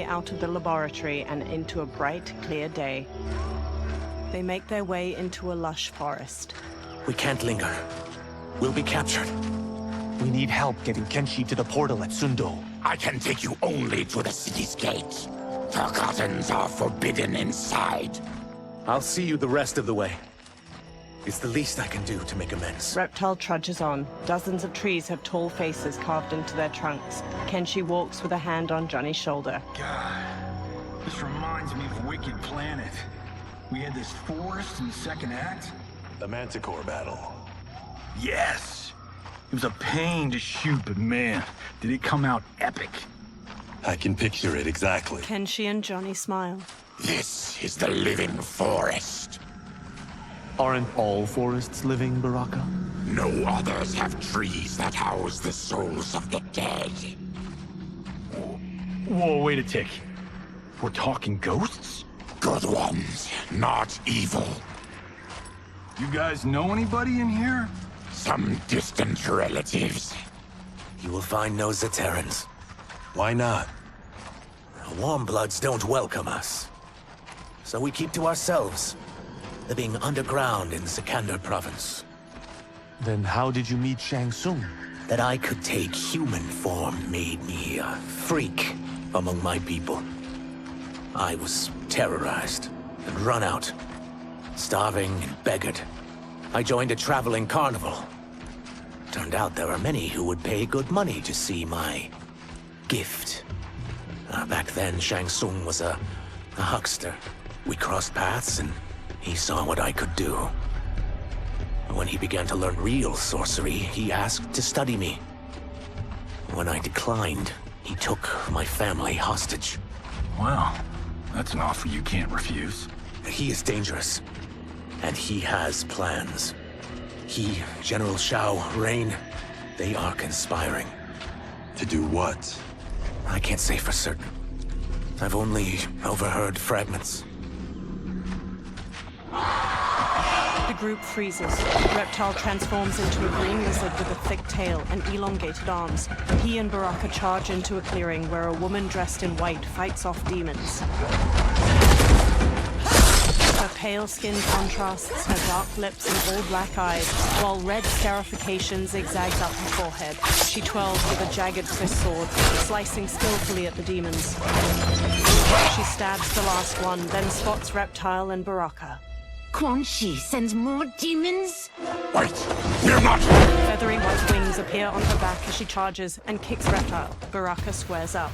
way out of the laboratory and into a bright, clear day. They make their way into a lush forest. We can't linger. We'll be captured. We need help getting Kenshi to the portal at Sento. I can take you only to the city's gate. Forgottens are forbidden inside. I'll see you the rest of the way. It's the least I can do to make amends. Reptile trudges on. Dozens of trees have tall faces carved into their trunks. Kenshi walks with a hand on Johnny's shoulder. God, this reminds me of Wicked Planet. We had this forest in the second act. The Manticore battle. Yes! It was a pain to shoot, but man, did it come out epic. I can picture it exactly. Kenshi and Johnny smile. This is the living forest. Aren't all forests living, Baraka? No others have trees that house the souls of the dead. Whoa, wait a tick. We're talking ghosts? Good ones, not evil. You guys know anybody in here? Some distant relatives. You will find no Zaterrans. Why not? The Warmbloods don't welcome us. So we keep to ourselves, living underground in Sikander province. Then how did you meet Shang Tsung? That I could take human form made me a freak among my people. I was terrorized and run out, starving and beggared. I joined a traveling carnival. Turned out there are many who would pay good money to see my gift. Back then, Shang Tsung was a huckster. We crossed paths and he saw what I could do. When he began to learn real sorcery, he asked to study me. When I declined, he took my family hostage. Wow, that's an offer you can't refuse. He is dangerous, and he has plans. He, General Khaos Reigns, they are conspiring. To do what? I can't say for certain. I've only overheard fragments. The group freezes. Reptile transforms into a green lizard with a thick tail and elongated arms. He and Baraka charge into a clearing where a woman dressed in white fights off demons. Her pale skin contrasts her dark lips and all black eyes, while red scarification zigzags up her forehead. She twirls with a jagged twist sword, slicing skillfully at the demons. She stabs the last one, then spots Reptile and Baraka. Kenshi sends more demons? Wait, you're not! Feathery white wings appear on her back as she charges and kicks Reptile. Baraka squares up.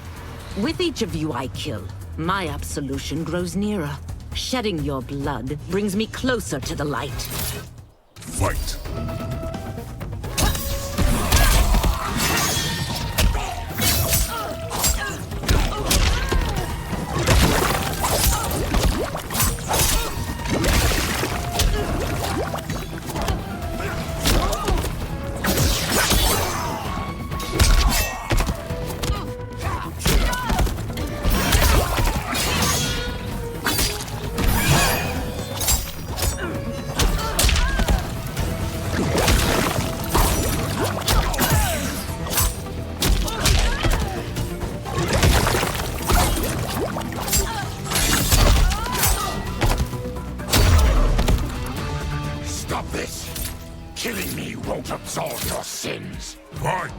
With each of you I kill, my absolution grows nearer. Shedding your blood brings me closer to the light. Fight! Stop this! Killing me won't absolve your sins. Fight!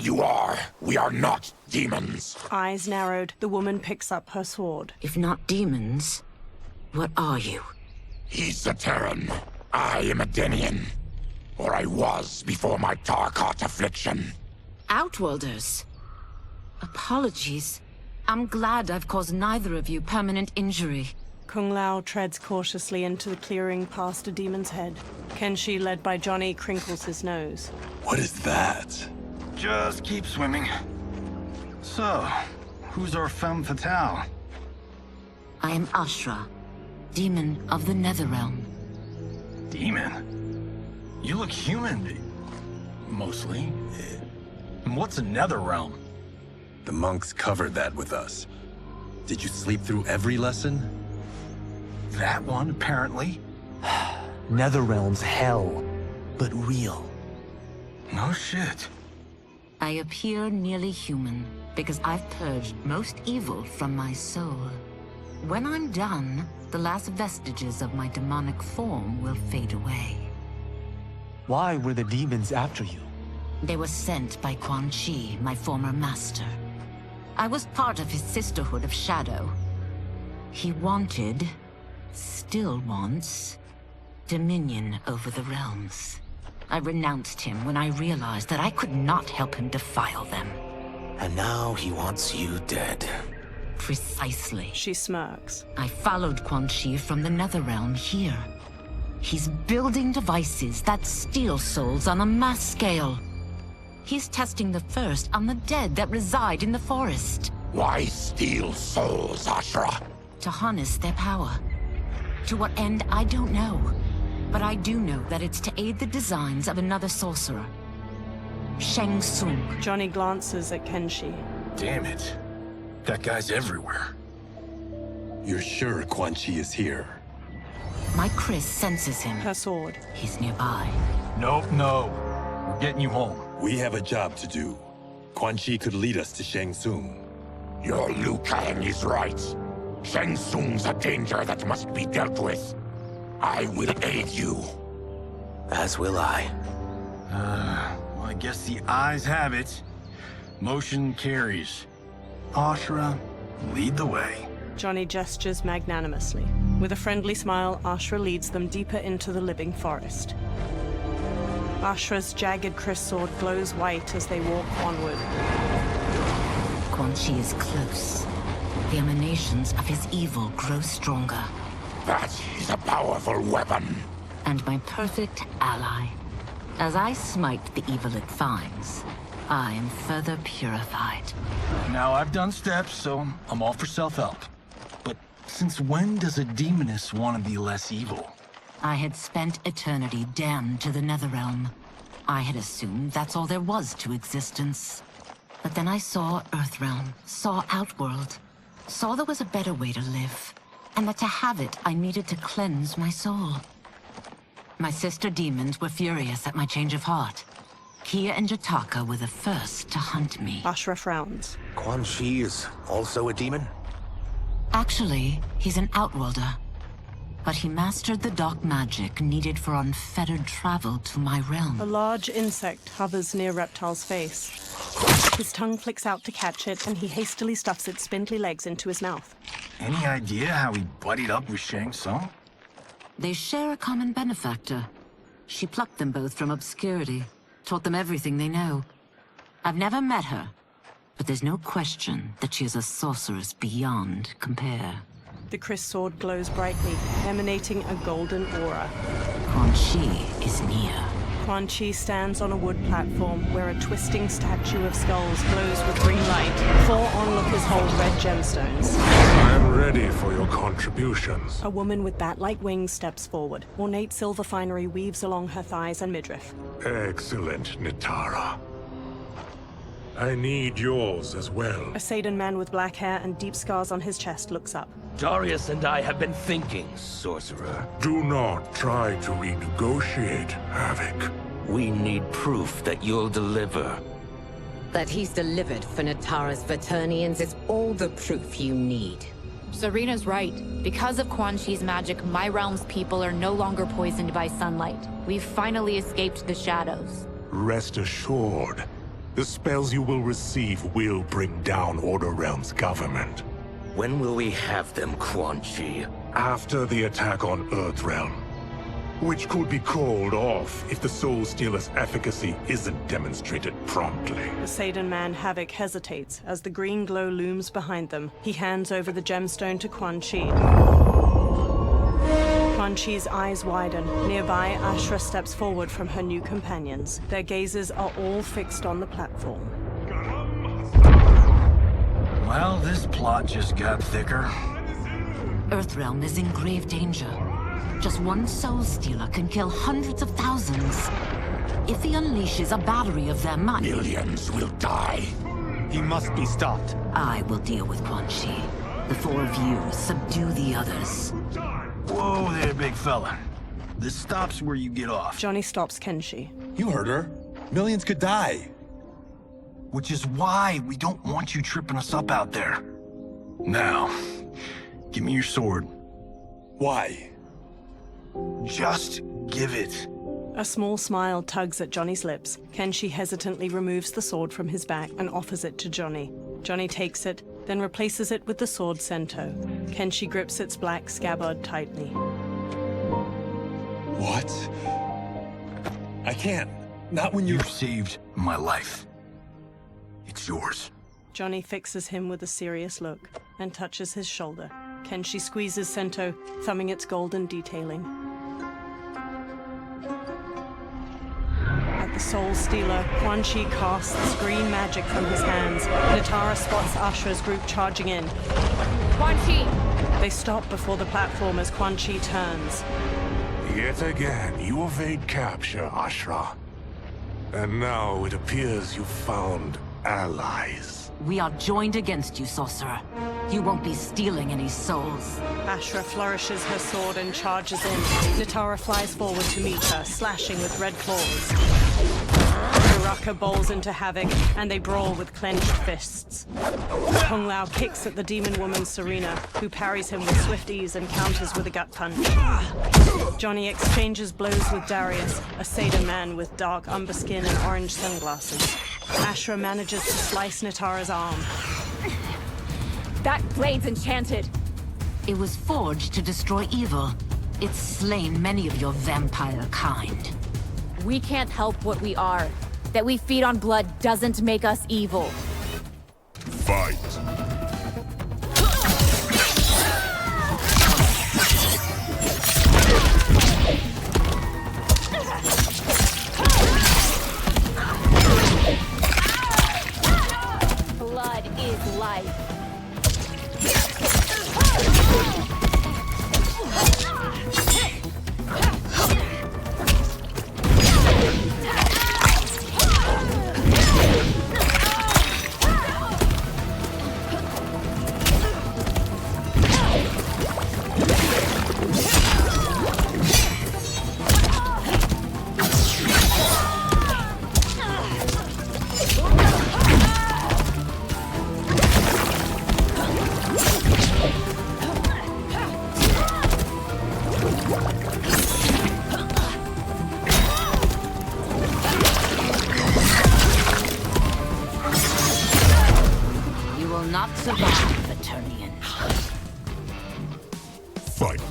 you are. We are not demons. Eyes narrowed, the woman picks up her sword. If not demons, what are you? He's a Terran. I am a Denian. Or I was before my Tarkat affliction. Outworlders. Apologies. I'm glad I've caused neither of you permanent injury. Kung Lao treads cautiously into the clearing past a demon's head. Kenshi, led by Johnny, crinkles his nose. What is that? Just keep swimming. So, who's our femme fatale? I am Ashra, demon of the Netherrealm. Demon? You look human. Mostly. And what's a netherrealm? The monks covered that with us. Did you sleep through every lesson? That one, apparently. Netherrealm's hell, but real. No shit. I appear nearly human because I've purged most evil from my soul. When I'm done, the last vestiges of my demonic form will fade away. Why were the demons after you? They were sent by Quan Chi, my former master. I was part of his Sisterhood of Shadow. He wanted, still wants, dominion over the realms. I renounced him when I realized that I could not help him defile them. And now he wants you dead. Precisely. She smirks. I followed Quan Chi from the Netherrealm here. He's building devices that steal souls on a mass scale. He's testing the first on the dead that reside in the forest. Why steal souls, Ashra? To harness their power. To what end, I don't know. But I do know that it's to aid the designs of another sorcerer. Shang Tsung. Johnny glances at Kenshi. Damn it. That guy's everywhere. You're sure Quan Chi is here? My Chris senses him. Her sword. He's nearby. Nope, no. We're getting you home. We have a job to do. Quan Chi could lead us to Shang Tsung. Your Liu Kang is right. Shang Tsung's a danger that must be dealt with. I will aid you. As will I. Well, I guess the eyes have it. Motion carries. Ashra, lead the way. Johnny gestures magnanimously. With a friendly smile, Ashra leads them deeper into the living forest. Ashra's jagged Chris sword glows white as they walk onward. Quan Chi is close. The emanations of his evil grow stronger. That is a powerful weapon. And my perfect ally. As I smite the evil it finds, I am further purified. Now I've done steps, so I'm all for self-help. But since when does a demoness want to be less evil? I had spent eternity damned to the Netherrealm. I had assumed that's all there was to existence. But then I saw Earthrealm, saw Outworld, saw there was a better way to live, and that to have it, I needed to cleanse my soul. My sister demons were furious at my change of heart. Kia and Jataka were the first to hunt me. Ashra frowns. Quan Chi is also a demon? Actually, he's an Outworlder. But he mastered the dark magic needed for unfettered travel to my realm. A large insect hovers near Reptile's face. His tongue flicks out to catch it, and he hastily stuffs its spindly legs into his mouth. Any idea how he buddied up with Shang Tsung? They share a common benefactor. She plucked them both from obscurity, taught them everything they know. I've never met her, but there's no question that she is a sorceress beyond compare. The Chris sword glows brightly, emanating a golden aura. Quan Chi is near. Quan Chi stands on a wood platform where a twisting statue of skulls glows with green light. 4 onlookers hold red gemstones. I am ready for your contributions. A woman with bat-like wings steps forward. Ornate silver finery weaves along her thighs and midriff. Excellent, Nitara. I need yours as well. A Saidan man with black hair and deep scars on his chest looks up. Darius and I have been thinking, sorcerer. Do not try to renegotiate, Havik. We need proof that you'll deliver. That he's delivered for Natara's Vaternians is all the proof you need. Serena's right. Because of Quan Chi's magic, my realm's people are no longer poisoned by sunlight. We've finally escaped the shadows. Rest assured, The spells you will receive will bring down Order Realm's government. When will we have them, Quan Chi? After the attack on Earthrealm, which could be called off if the Soul Stealer's efficacy isn't demonstrated promptly. The Titan Havik hesitates as the green glow looms behind them. He hands over the gemstone to Quan Chi. Quan Chi's eyes widen. Nearby, Ashra steps forward from her new companions. Their gazes are all fixed on the platform. Well, this plot just got thicker. Earthrealm is in grave danger. Just one Soul Stealer can kill hundreds of thousands. If he unleashes a battery of them, millions will die. He must be stopped. I will deal with Quan Chi. The four of you subdue the others. Whoa there, big fella. This stops where you get off. Johnny stops Kenshi. You heard her. Millions could die. Which is why we don't want you tripping us up out there. Now, give me your sword. Why? Just give it. A small smile tugs at Johnny's lips. Kenshi hesitantly removes the sword from his back and offers it to Johnny. Johnny takes it, then replaces it with the sword Sento. Kenshi grips its black scabbard tightly. What? I can't. Not when You've saved my life. It's yours. Johnny fixes him with a serious look and touches his shoulder. Kenshi squeezes Sento, thumbing its golden detailing. At the Soul Stealer, Quan Chi casts green magic from his hands. Natara spots Ashra's group charging in. Quan Chi! They stop before the platform as Quan Chi turns. Yet again, you evade capture, Ashra. And now it appears you've found allies. We are joined against you, sorcerer. You won't be stealing any souls. Ashra flourishes her sword and charges in. Natara flies forward to meet her, slashing with red claws. Baraka bowls into Havik, and they brawl with clenched fists. Kung Lao kicks at the demon woman Serena, who parries him with swift ease and counters with a gut punch. Johnny exchanges blows with Darius, a Seder man with dark umber skin and orange sunglasses. Ashra manages to slice Natara's arm. That blade's enchanted. It was forged to destroy evil. It's slain many of your vampire kind. We can't help what we are. That we feed on blood doesn't make us evil. Fight! Blood is life. Not survive, Eternian. Fight!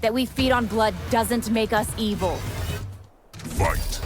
That we feed on blood doesn't make us evil. Fight.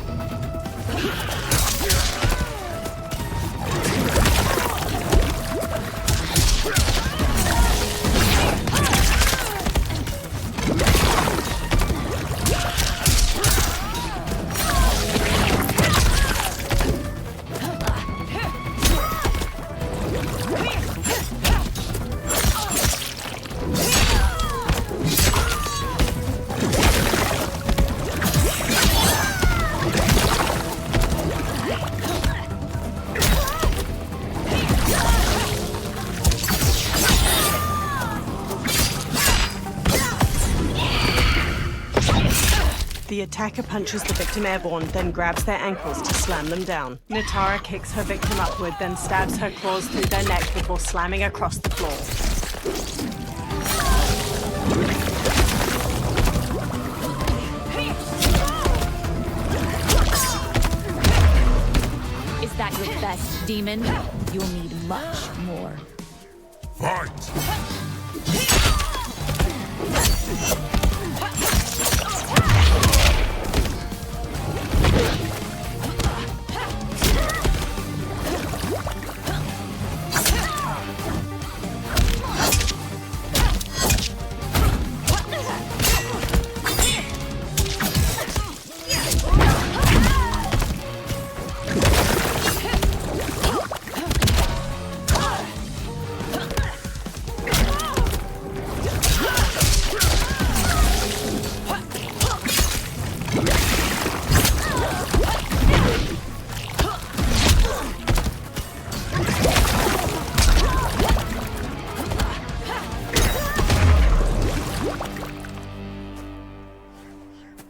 The attacker punches the victim airborne, then grabs their ankles to slam them down. Natara kicks her victim upward, then stabs her claws through their neck before slamming across the floor. Is that your best, demon? You'll need much more. Fight!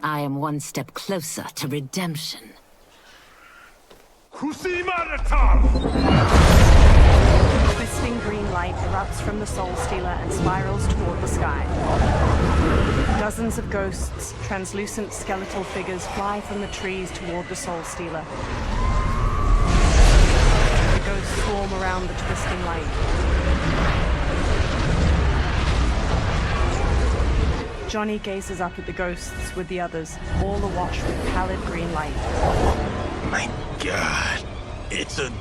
I am one step closer to redemption. Twisting Twisting green light erupts from the Soul Stealer and spirals toward the sky. Dozens of ghosts, translucent skeletal figures, fly from the trees toward the Soul Stealer. The ghosts swarm around the twisting light. Johnny gazes up at the ghosts with the others, all awash with pallid green light. My God, it's a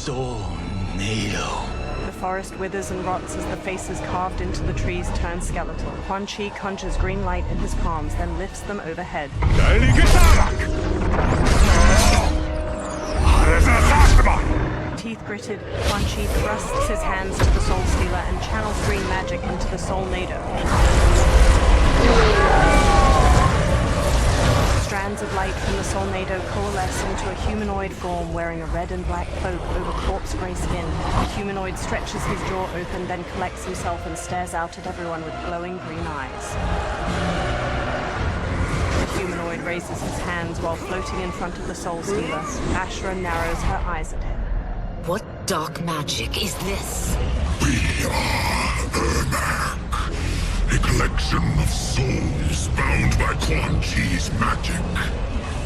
tornado. The forest withers and rots as the faces carved into the trees turn skeletal. Quan Chi conjures green light in his palms, then lifts them overhead. Teeth gritted, Quan Chi thrusts his hands to the Soul Stealer and channels green magic into the Soul Nado. Strands of light from the Soul Nado coalesce into a humanoid form wearing a red and black cloak over corpse gray skin. The humanoid stretches his jaw open, then collects himself and stares out at everyone with glowing green eyes. The humanoid raises his hands while floating in front of the Soul Stealer. Ashra narrows her eyes at him. What dark magic is this? We are Ermac, a collection of souls bound by Quan Chi's magic.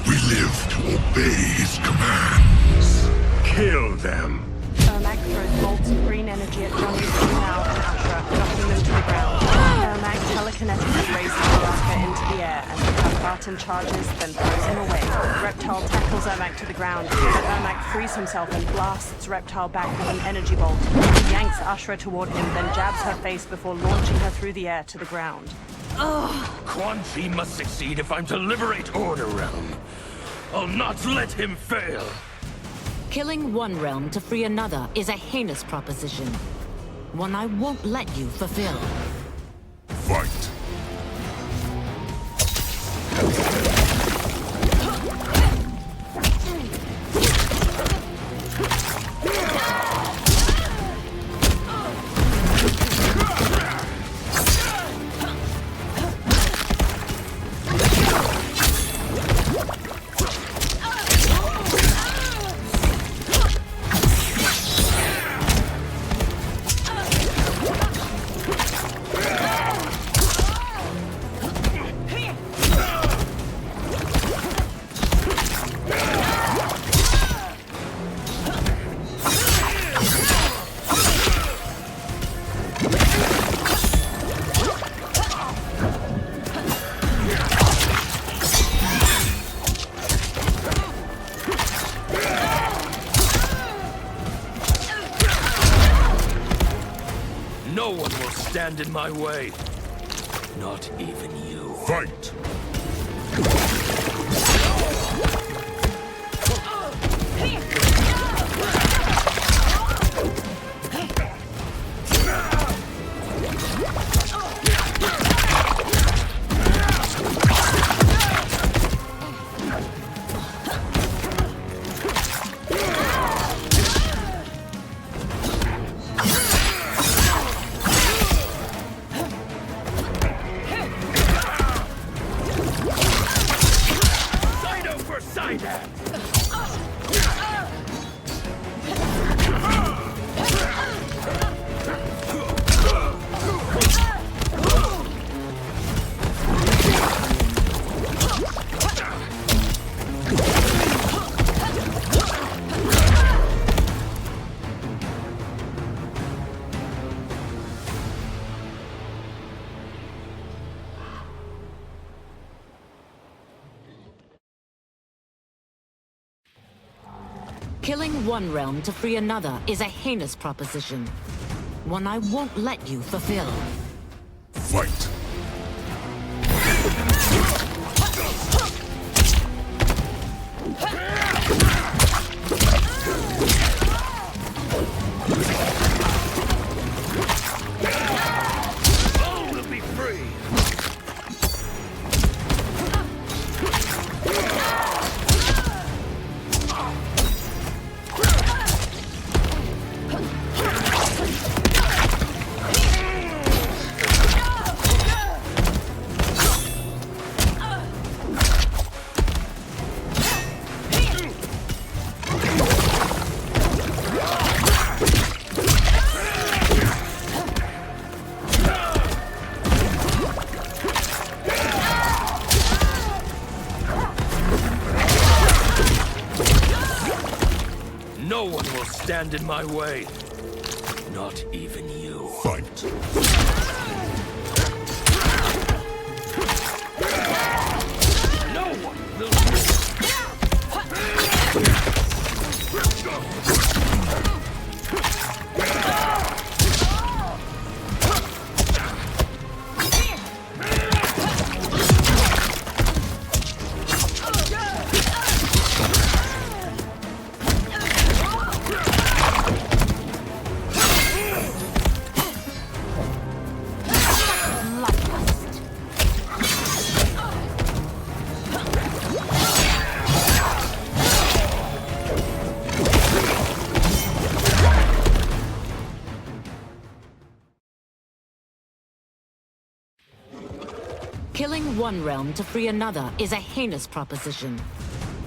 We live to obey his commands. Kill them. Ermac throws bolts of green energy at Johnny, Now, and Ashra, knocking them to the ground. Ermac telekinetically raises Baraka into the air and Barton charges, then throws him away. Reptile tackles Ermac to the ground, but Ermac frees himself and blasts Reptile back with an energy bolt. He yanks Ashra toward him, then jabs her face before launching her through the air to the ground. Quan Chi must succeed if I'm to liberate Order Realm. I'll not let him fail. Killing one realm to free another is a heinous proposition. One I won't let you fulfill. Fight. stand in my way. Not even you. Fight! Killing one realm to free another is a heinous proposition. One I won't let you fulfill. Fight! All will be free! No one will stand in my way. Not even you. Fight! No one will... Killing one realm to free another is a heinous proposition.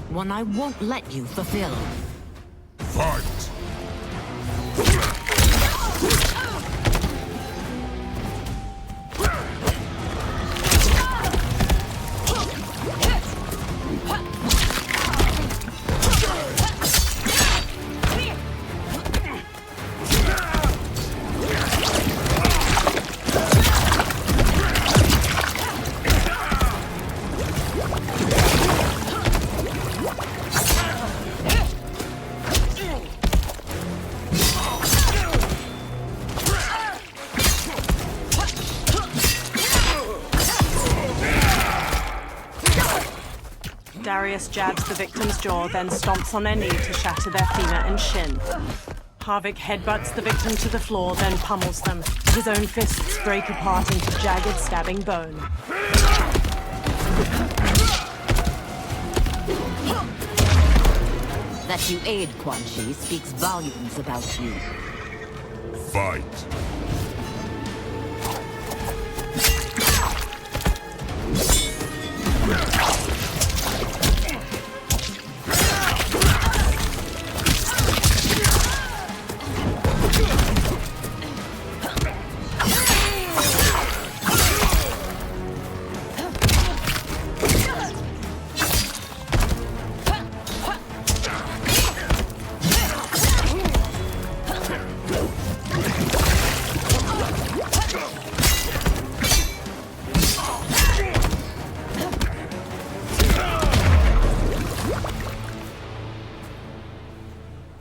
One I won't let you fulfill. Fight! Darius jabs the victim's jaw, then stomps on their knee to shatter their femur and shin. Havik headbutts the victim to the floor, then pummels them. His own fists break apart into jagged, stabbing bone. That you aid Quan Chi speaks volumes about you. Fight!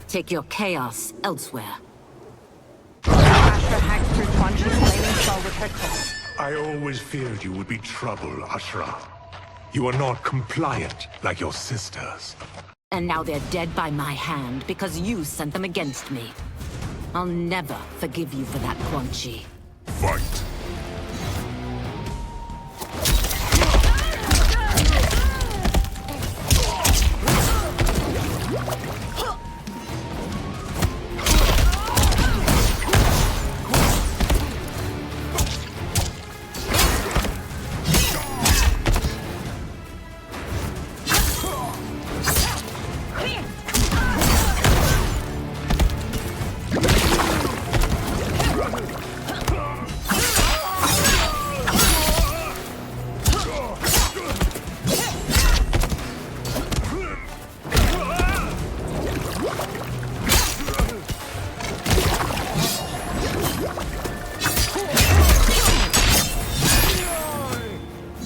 Take your chaos elsewhere. Asher hacks through Quan Chi's flaming skull her Kris. I always feared you would be trouble, Ashra. You are not compliant like your sisters. And now they're dead by my hand because you sent them against me. I'll never forgive you for that, Quan Chi. Fight!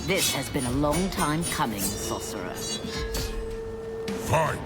This has been a long time coming, sorcerer. Fight!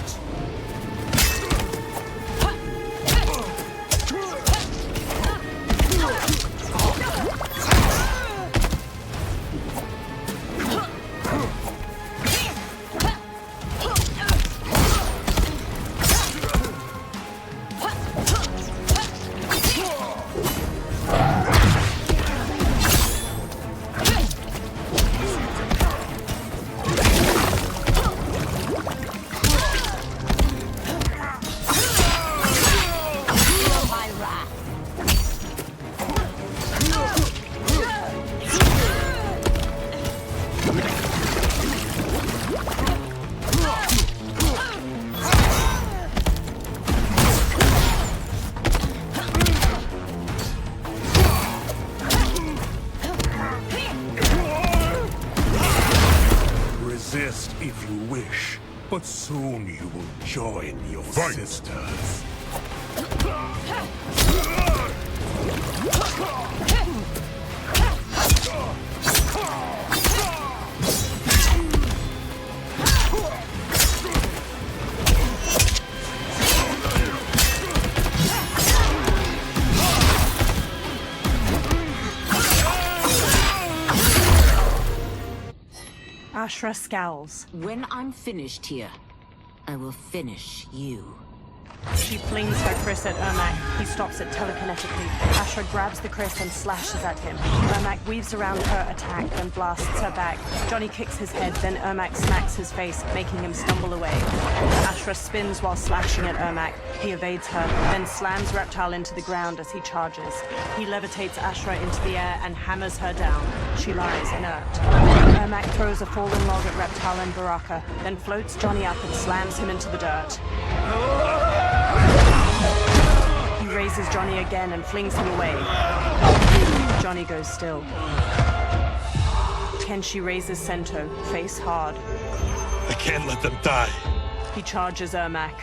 Resist if you wish, but soon you will join your sisters. Ashra scowls. When I'm finished here, I will finish you. She flings her Kris at Ermac. He stops it telekinetically. Ashra grabs the Kris and slashes at him. Ermac weaves around her attack and blasts her back. Johnny kicks his head, then Ermac smacks his face, making him stumble away. Ashra spins while slashing at Ermac. He evades her, then slams Reptile into the ground as he charges. He levitates Ashra into the air and hammers her down. She lies inert. Ermac throws a fallen log at Reptile and Baraka, then floats Johnny up and slams him into the dirt. He raises Johnny again and flings him away. Johnny goes still. Kenshi raises Sento, face hard. I can't let them die. He charges Ermac.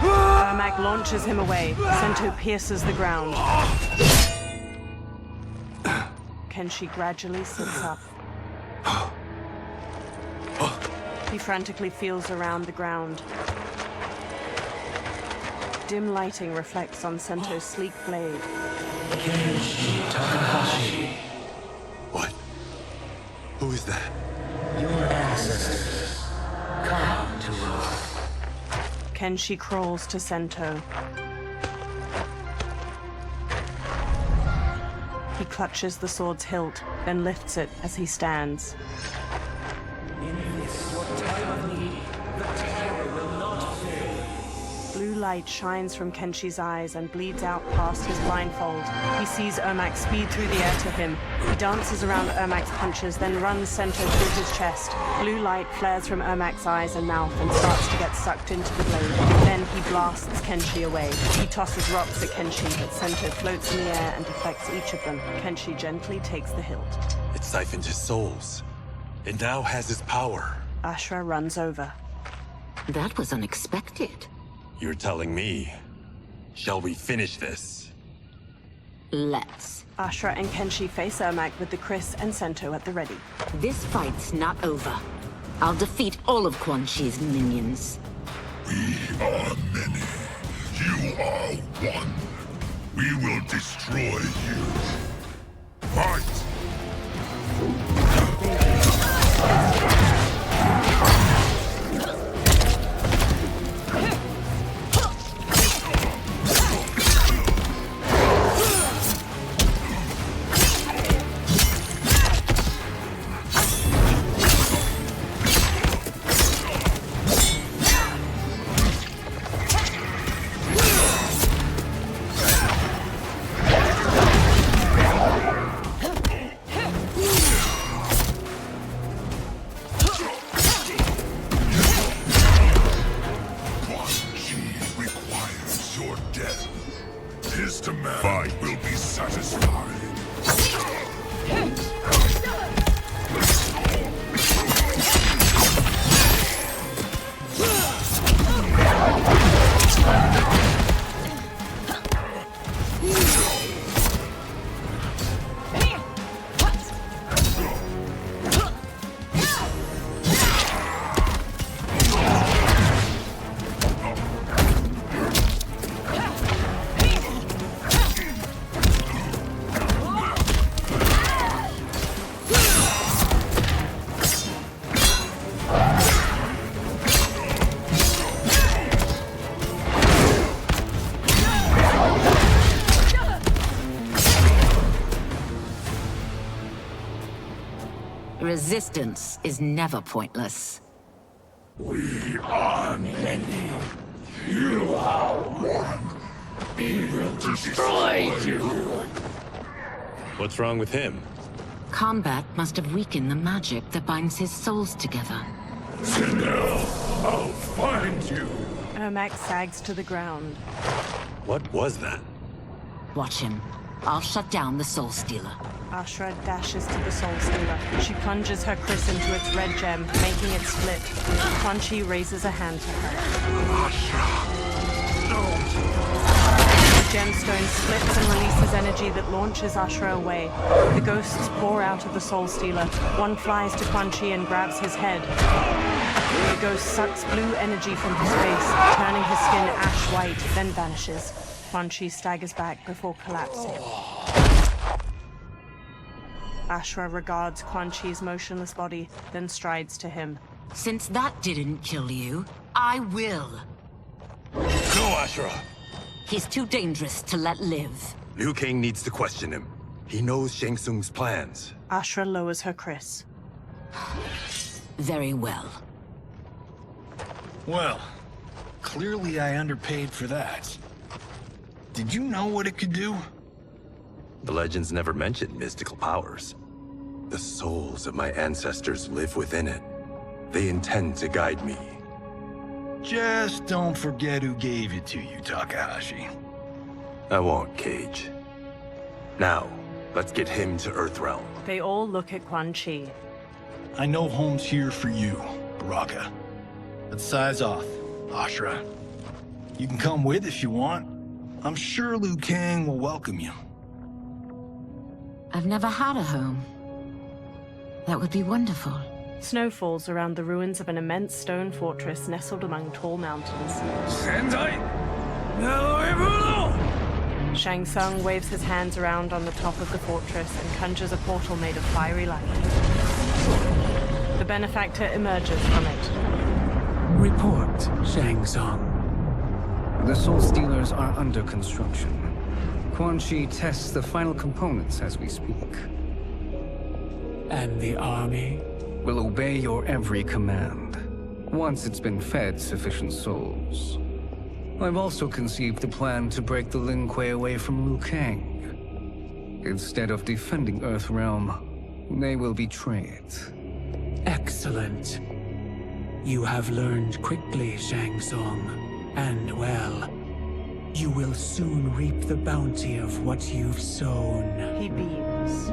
Ermac launches him away. Sento pierces the ground. Kenshi gradually sits up. He frantically feels around the ground. Dim lighting reflects on Sento's sleek blade. What? Who is that? Your ancestors. Come to us. Kenshi crawls to Sento. He clutches the sword's hilt, then lifts it as he stands. In this, your time of need, the terror will not fail. Blue light shines from Kenshi's eyes and bleeds out past his blindfold. He sees Ermac speed through the air to him. He dances around Ermac's punches, then runs Sento through his chest. Blue light flares from Ermac's eyes and mouth and starts to get sucked into the blade. Then he blasts Kenshi away. He tosses rocks at Kenshi, but Sento floats in the air and deflects each of them. Kenshi gently takes the hilt. It siphoned his souls. It now has his power. Ashra runs over. That was unexpected. You're telling me. Shall we finish this? Let's. Ashra and Kenshi face Ermac with the Kris and Sento at the ready. This fight's not over. I'll defeat all of Quan Chi's minions. We are many. You are one. We will destroy you. Fight! Resistance is never pointless. We are many. You are one. We will destroy you. What's wrong with him? Combat must have weakened the magic that binds his souls together. Sento, I'll find you. Ermac sags to the ground. What was that? Watch him. I'll shut down the Soul Stealer. Ashra dashes to the Soul Stealer. She plunges her Chris into its red gem, making it split. Quan Chi raises a hand to her. The gemstone splits and releases energy that launches Ashra away. The ghosts pour out of the Soul Stealer. One flies to Quan Chi and grabs his head. The ghost sucks blue energy from his face, turning his skin ash white, then vanishes. Quan Chi staggers back before collapsing. Ashra regards Quan Chi's motionless body, then strides to him. Since that didn't kill you, I will. No, Ashra! He's too dangerous to let live. Liu Kang needs to question him. He knows Shang Tsung's plans. Ashra lowers her Chris. Very well. Well, clearly I underpaid for that. Did you know what it could do? The legends never mentioned mystical powers. The souls of my ancestors live within it. They intend to guide me. Just don't forget who gave it to you, Takahashi. I won't, Cage. Now, let's get him to Earthrealm. They all look at Quan Chi. I know home's here for you, Baraka. But size off, Ashra. You can come with if you want. I'm sure Liu Kang will welcome you. I've never had a home. That would be wonderful. Snow falls around the ruins of an immense stone fortress nestled among tall mountains. Shang Tsung waves his hands around on the top of the fortress and conjures a portal made of fiery light. The benefactor emerges from it. Report, Shang Tsung. The Soul Stealers are under construction. Quan Chi tests the final components as we speak. And the army? Will obey your every command, once it's been fed sufficient souls. I've also conceived a plan to break the Lin Kuei away from Liu Kang. Instead of defending Earthrealm, they will betray it. Excellent. You have learned quickly, Shang Tsung, and well. You will soon reap the bounty of what you've sown. He beams.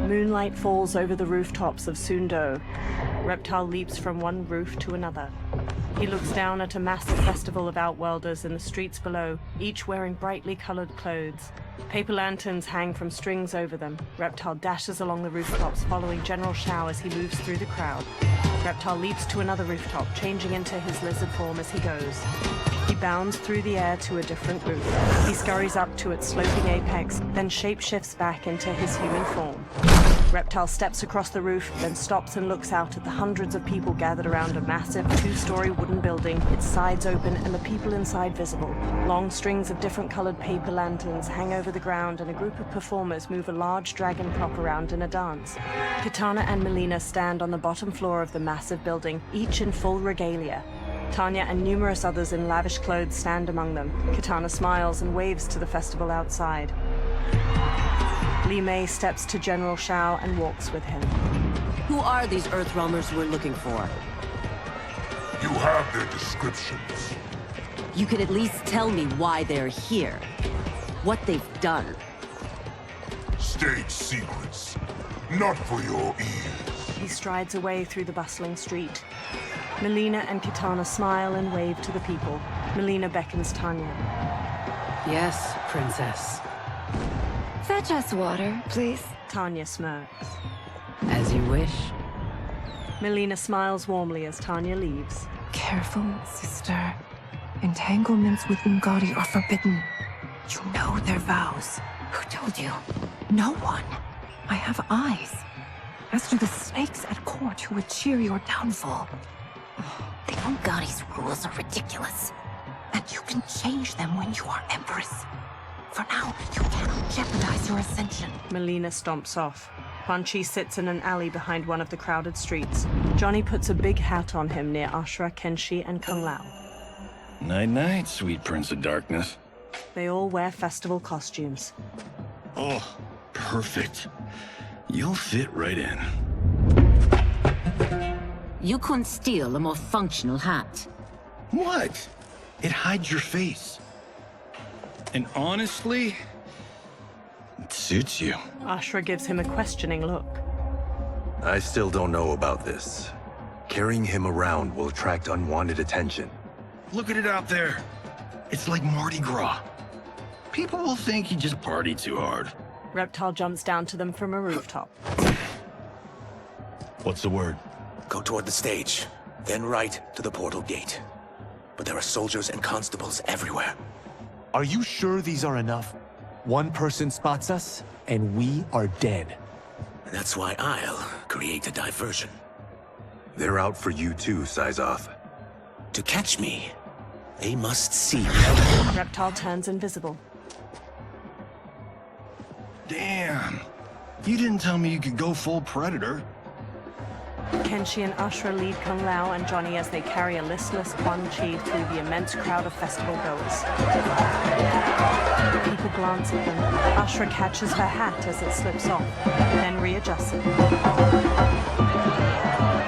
Moonlight falls over the rooftops of Sento. Reptile leaps from one roof to another. He looks down at a massive festival of outworlders in the streets below, each wearing brightly colored clothes. Paper lanterns hang from strings over them. Reptile dashes along the rooftops, following General Shao as he moves through the crowd. Reptile leaps to another rooftop, changing into his lizard form as he goes. He bounds through the air to a different roof. He scurries up to its sloping apex, then shapeshifts back into his human form. Reptile steps across the roof, then stops and looks out at the hundreds of people gathered around a massive two-story wooden building, its sides open and the people inside visible. Long strings of different colored paper lanterns hang over the ground, and a group of performers move a large dragon prop around in a dance. Kitana and Milena stand on the bottom floor of the massive building, each in full regalia. Tanya and numerous others in lavish clothes stand among them. Kitana smiles and waves to the festival outside. Li Mei steps to General Shao and walks with him. Who are these Earthrealmers we're looking for? You have their descriptions. You could at least tell me why they're here. What they've done. State secrets. Not for your ears. He strides away through the bustling street. Milena and Kitana smile and wave to the people. Milena beckons Tanya. Yes, Princess. Fetch us water, please. Tanya smirks. As you wish. Milena smiles warmly as Tanya leaves. Careful, sister. Entanglements with Ungadi are forbidden. You know their vows. Who told you? No one. I have eyes. As do the snakes at court who would cheer your downfall. The Ungadi's rules are ridiculous. And you can change them when you are Empress. For now, you cannot jeopardize your ascension. Milena stomps off. Quan Chi sits in an alley behind one of the crowded streets. Johnny puts a big hat on him near Ashura, Kenshi, and Kung Lao. Night-night, sweet Prince of Darkness. They all wear festival costumes. Oh, perfect. You'll fit right in. You couldn't steal a more functional hat. What? It hides your face. And honestly, it suits you. Ashura gives him a questioning look. I still don't know about this. Carrying him around will attract unwanted attention. Look at it out there. It's like Mardi Gras. People will think you just party too hard. Reptile jumps down to them from a rooftop. What's the word? Go toward the stage, then right to the portal gate. But there are soldiers and constables everywhere. Are you sure these are enough? One person spots us, and we are dead. That's why I'll create a diversion. They're out for you too, Syzoth. To catch me, they must see me. Reptile turns invisible. Damn. You didn't tell me you could go full Predator. Kenshi and Ashura lead Kung Lao and Johnny as they carry a listless Quan Chi through the immense crowd of festival goers. People glance at them. Ashura catches her hat as it slips off, then readjusts it.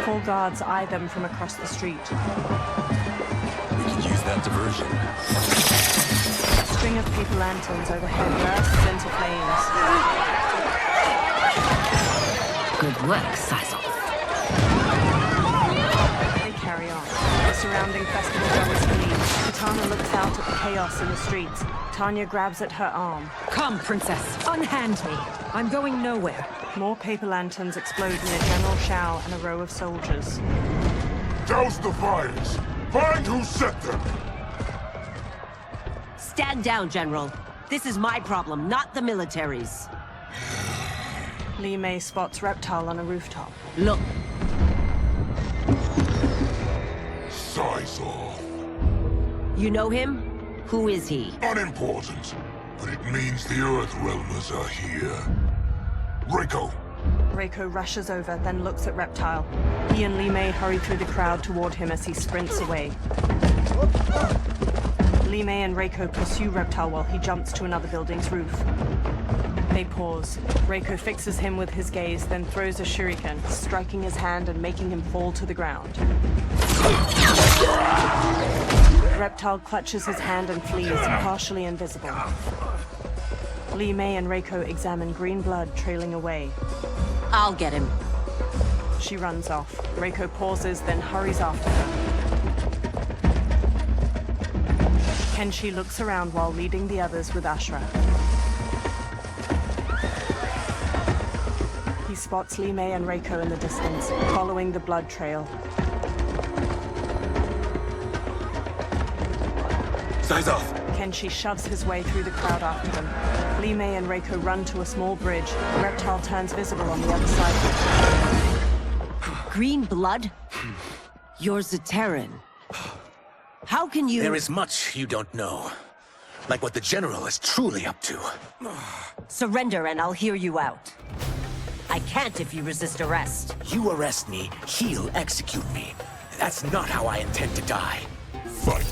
4 guards eye them from across the street. We could use that diversion. A string of paper lanterns overhead bursts into flames. Good work, Syzoth. They carry on. The surrounding festival goers flee. Kitana looks out at the chaos in the streets. Tanya grabs at her arm. Come, Princess. Unhand me. I'm going nowhere. More paper lanterns explode near General Shao and a row of soldiers. Douse the fires. Find who set them. Stand down, General. This is my problem, not the military's. Li Mei spots Reptile on a rooftop. Look. Syzoth. You know him? Who is he? Unimportant, but it means the Earthrealmers are here. Reiko. Reiko rushes over, then looks at Reptile. He and Li Mei hurry through the crowd toward him as he sprints away. Li Mei and Reiko pursue Reptile while he jumps to another building's roof. They pause. Reiko fixes him with his gaze, then throws a shuriken, striking his hand and making him fall to the ground. Reptile clutches his hand and flees, partially invisible. Li Mei and Reiko examine green blood trailing away. I'll get him. She runs off. Reiko pauses, then hurries after her. Kenshi looks around while leading the others with Ashra. He spots Li Mei and Reiko in the distance, following the blood trail. Size off! Kenshi shoves his way through the crowd after them. Li Mei and Reiko run to a small bridge. A reptile turns visible on the other side. Green blood? You're Zaterran. How can you— There is much you don't know. Like what the General is truly up to. Surrender and I'll hear you out. I can't if you resist arrest. You arrest me, he'll execute me. That's not how I intend to die. Fight.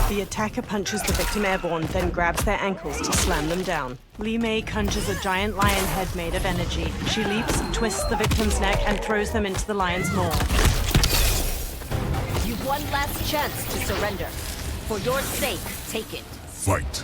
The attacker punches the victim airborne, then grabs their ankles to slam them down. Li Mei conjures a giant lion head made of energy. She leaps, twists the victim's neck, and throws them into the lion's maw. You've one last chance to surrender. For your sake, take it. Fight.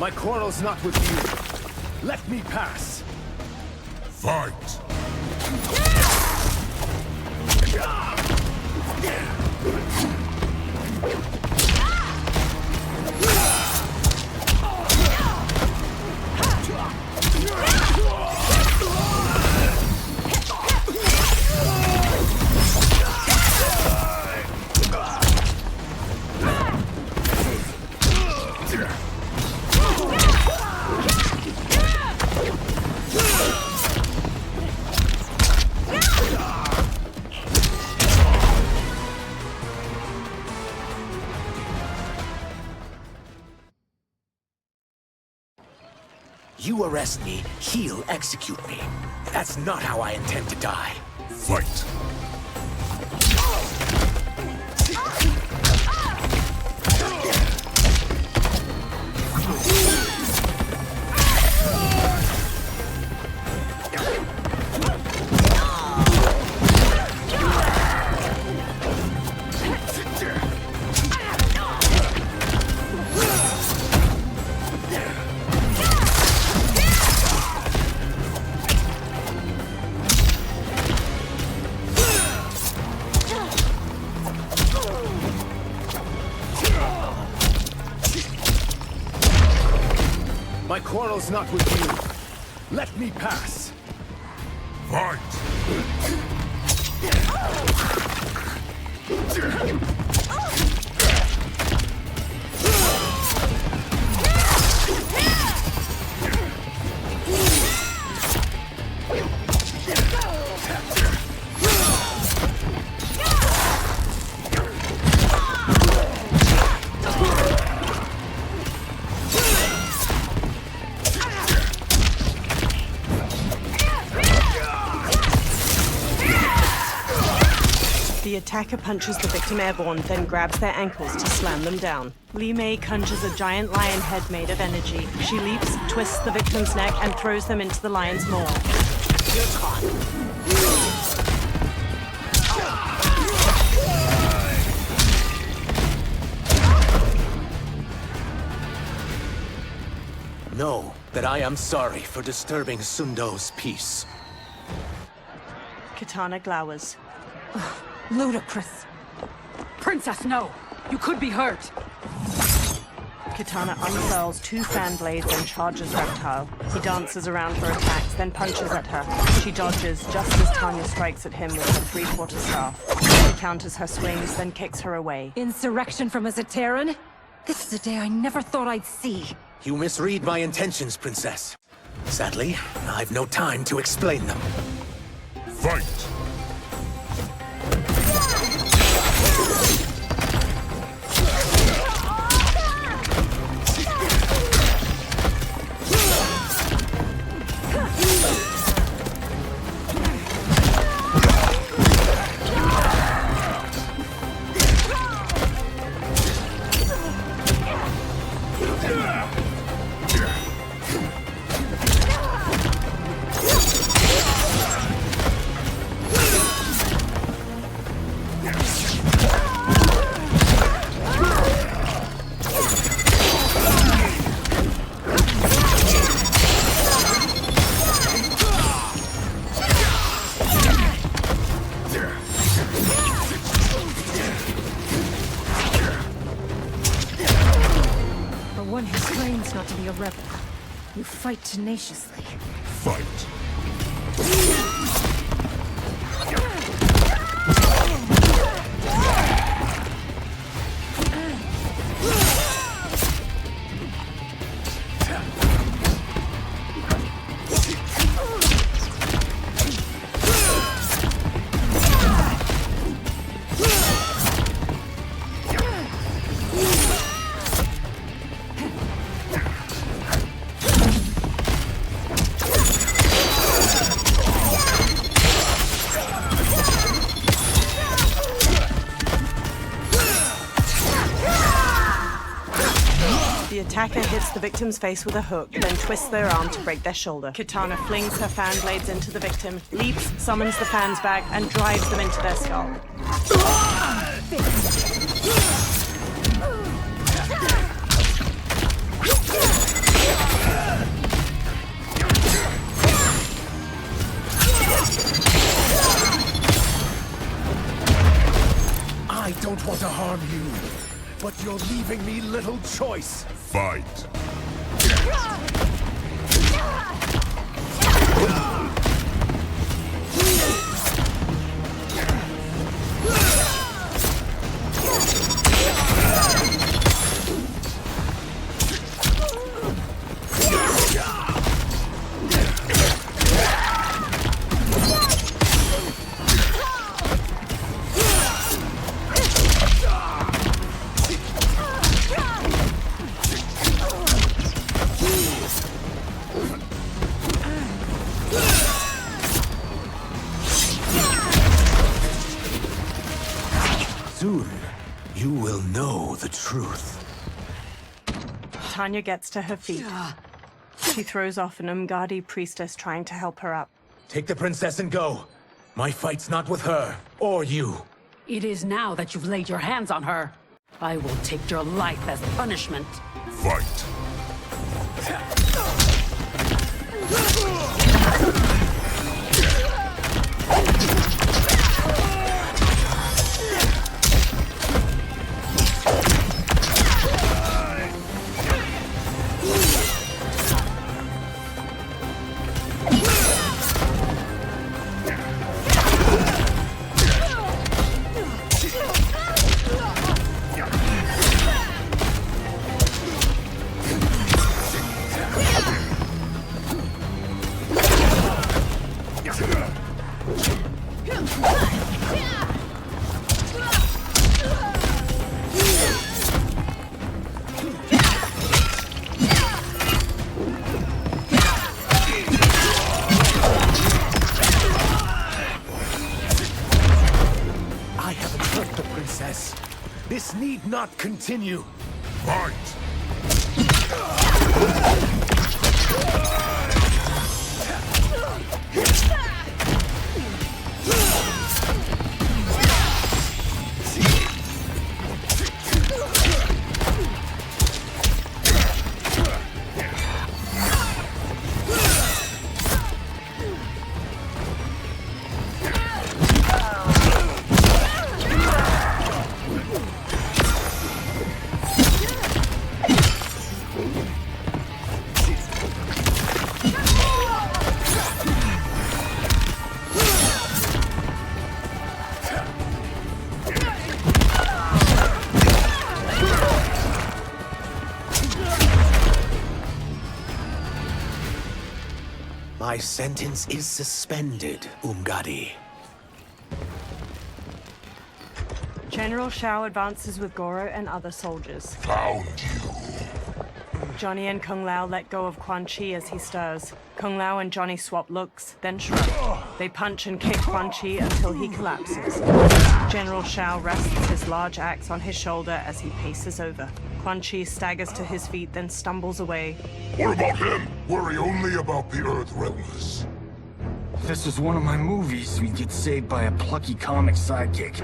My quarrel's not with you. Let me pass. Fight. You arrest me, he'll execute me. That's not how I intend to die. Fight. My quarrel's not with you. Let me pass. Fight. The attacker punches the victim airborne, then grabs their ankles to slam them down. Li Mei conjures a giant lion head made of energy. She leaps, twists the victim's neck, and throws them into the lion's maw. You're caught. that I am sorry for disturbing Sundo's peace. Katana glowers. Ludicrous. Princess, no! You could be hurt! Katana unfurls 2 fan blades and charges Reptile. He dances around for attacks, then punches at her. She dodges just as Tanya strikes at him with her 3/4 staff. He counters her swings, then kicks her away. Insurrection from a Zateran? This is a day I never thought I'd see. You misread my intentions, Princess. Sadly, I've no time to explain them. Fight! You fight tenaciously. Fight. The attacker hits the victim's face with a hook, then twists their arm to break their shoulder. Katana flings her fan blades into the victim, leaps, summons the fans back, and drives them into their skull. I don't want to harm you, but you're leaving me little choice. Fight. Soon, you will know the truth. Tanya gets to her feet. She throws off an Umgadi priestess trying to help her up. Take the princess and go. My fight's not with her, or you. It is now that you've laid your hands on her. I will take your life as punishment. Fight. This need not continue. Fight! My sentence is suspended, Umgadi. General Shao advances with Goro and other soldiers. Found you. Johnny and Kung Lao let go of Quan Chi as he stirs. Kung Lao and Johnny swap looks, then shrug. They punch and kick Quan Chi until he collapses. General Shao rests his large axe on his shoulder as he paces over. Quan Chi staggers to his feet, then stumbles away. What about him? Worry only about the Earth Realmers. If this was one of my movies, we'd get saved by a plucky comic sidekick.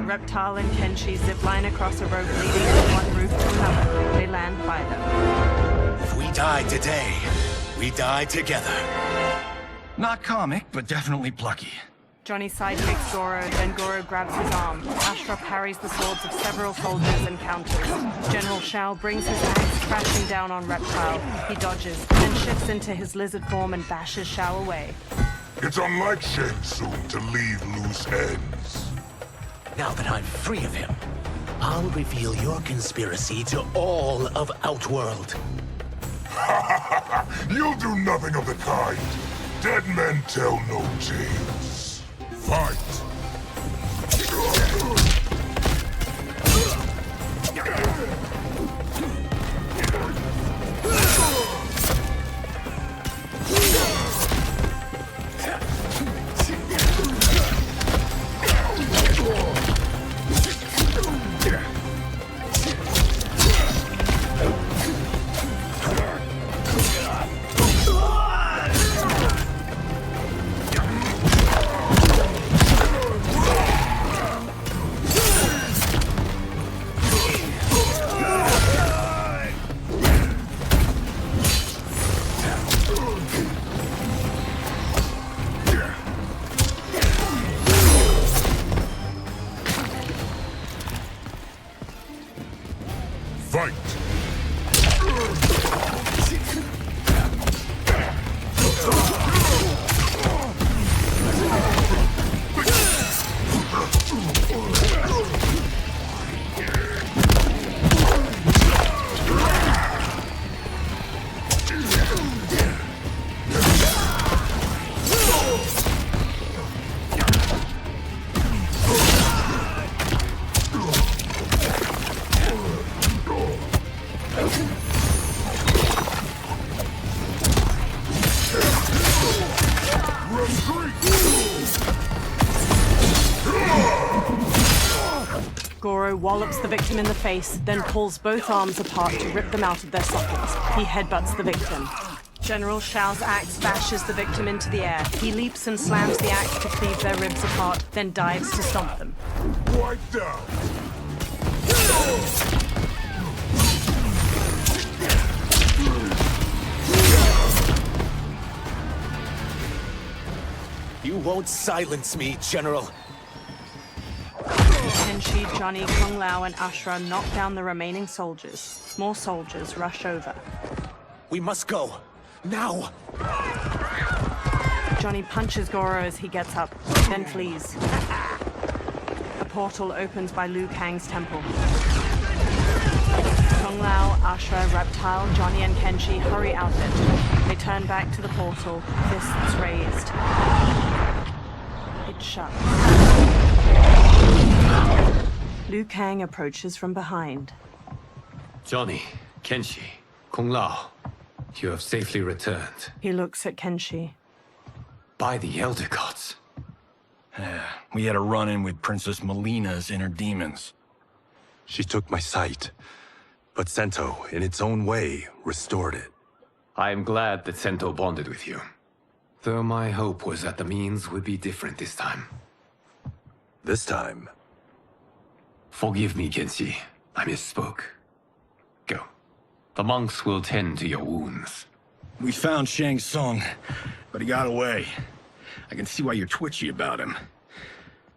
Reptile and Kenshi zipline across a rope leading from one roof to another. They land by them. If we die today, we die together. Not comic, but definitely plucky. Johnny sidekicks Goro, then Goro grabs his arm. Ashra parries the swords of several soldiers and counters. General Shao brings his axe crashing down on Reptile. He dodges, then shifts into his lizard form and bashes Shao away. It's unlike Shang Tsung to leave loose ends. Now that I'm free of him, I'll reveal your conspiracy to all of Outworld. You'll do nothing of the kind. Dead men tell no tales. Fight! Goro wallops the victim in the face, then pulls both arms apart to rip them out of their sockets. He headbutts the victim. General Shao's axe bashes the victim into the air. He leaps and slams the axe to cleave their ribs apart, then dives to stomp them. Wiped out! You won't silence me, General. Kenshi, Johnny, Kung Lao, and Ashra knock down the remaining soldiers. More soldiers rush over. We must go. Now! Johnny punches Goro as he gets up, then flees. A portal opens by Liu Kang's temple. Kung Lao, Ashra, Reptile, Johnny, and Kenshi hurry out it. They turn back to the portal, fists raised. It shuts. Liu Kang approaches from behind. Johnny, Kenshi, Kung Lao, you have safely returned. He looks at Kenshi. By the Elder Gods. We had a run-in with Princess Milena's inner demons. She took my sight, but Sento, in its own way, restored it. I am glad that Sento bonded with you. Though my hope was that the means would be different this time. This time? Forgive me, Kenshi. I misspoke. Go. The monks will tend to your wounds. We found Shang Tsung, but he got away. I can see why you're twitchy about him.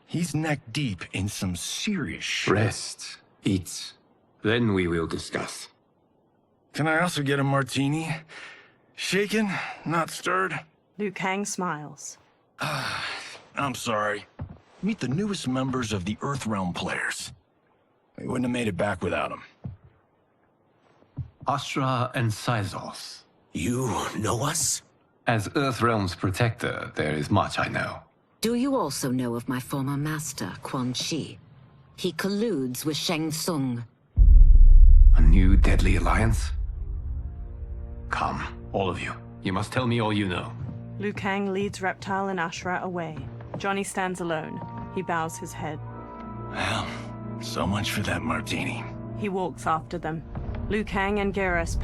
He's neck deep in some serious shit. Rest. Eat. Then we will discuss. Can I also get a martini? Shaken, not stirred? Liu Kang smiles. I'm sorry. Meet the newest members of the Earthrealm players. We wouldn't have made it back without them. Astra and Syzos. You know us? As Earthrealm's protector, there is much I know. Do you also know of my former master, Quan Chi? He colludes with Shang Tsung. A new deadly alliance? Come, all of you. You must tell me all you know. Liu Kang leads Reptile and Ashura away. Johnny stands alone. He bows his head. Well, so much for that martini. He walks after them. Liu Kang and Garrus pace